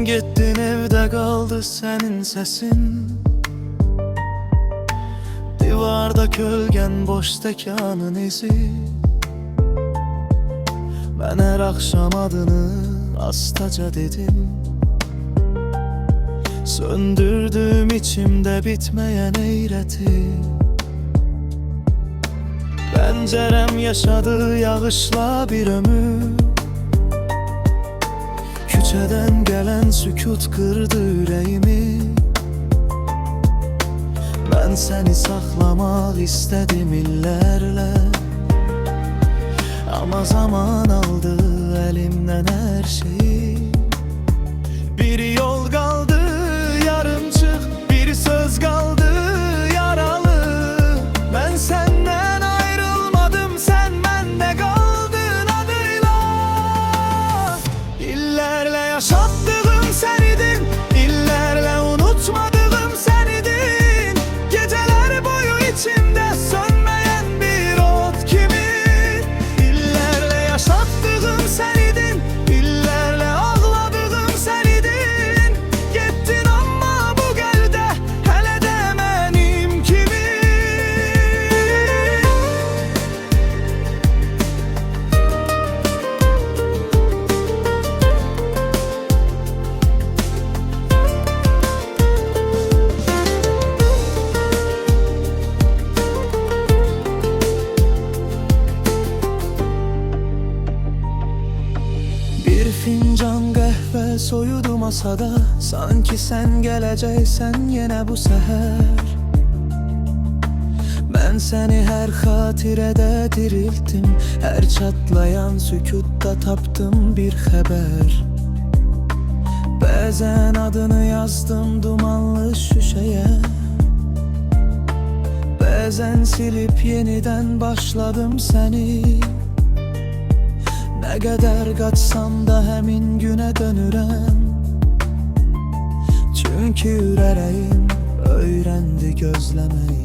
Getdin, evdə qaldı sənin səsin. Divarda kölgən, boş stəkanın izi. Mən hər axşam adını astaca dedim. Söndürdüm içimdə bitməyən eyrəti. Pəncərəm yaşadı yağışla bir ömür. Küçədən gələn sükut qırdı ürəyimi. Mən səni saxlamaq istədim illərlə, amma zaman aldı əlimdən hər şeyi. Bir yol qaldı yarımçıq, bir söz qaldı yaralı. Mən səndən ayrılmadım, sən məndə qaldın adıyla. İllərlə yaşatdığım sən idin, illərlə unutmadığım sən idin. Gecələr boyu içimdə sönməyən bir ot kimi. İllərlə yaşatdığım sən idin, illərlə ağladığım sən idin. Getdin amma bu qəlbdə hələ də mənim kimi. Bir fincan qəhvə soyudu masada, sanki sən gələcəksən yenə bu səhər. Mən səni hər xatirədə diriltdim, hər çatlayan sükutda tapdım bir xəbər. Bəzən adını yazdım dumanlı şüşəyə, bəzən silib yenidən başladım səni. Nə qədər qaçsam da həmin günə dönürəm, çünki ürəyim öyrəndi gözləməyi.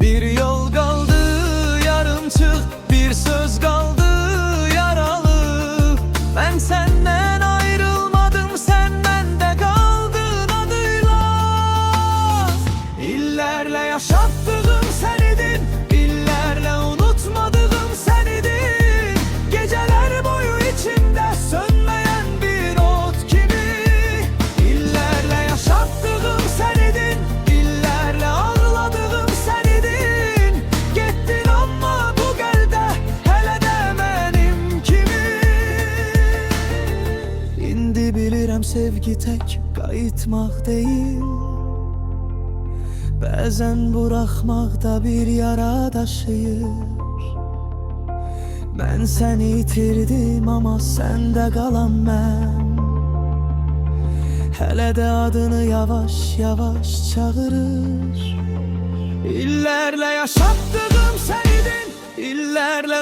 Bir yol qaldı yarımçıq, bir söz qaldı yaralı. Mən səndən ayrılmadım, sən məndə qaldın adıyla. İllərlə yaşatdığım sən idin, illərlə unutmadığım sən idin. Gecələr boyu içimdə sönməyən bir ot kimi. İllərlə yaşatdığım sən idin, illərlə ağladığım sən idin. Getdin amma bu qəlbdə hələ də mənim kimi. İndi bilirəm sevgi tək qayıtmaq deyil, bəzən buraxmaq da bir yara daşıyır. Mən səni itirdim, amma səndə qalan mən. Hələ də adını yavaş-yavaş çağırır. İllərlə yaşatdığım sən idin, illərlə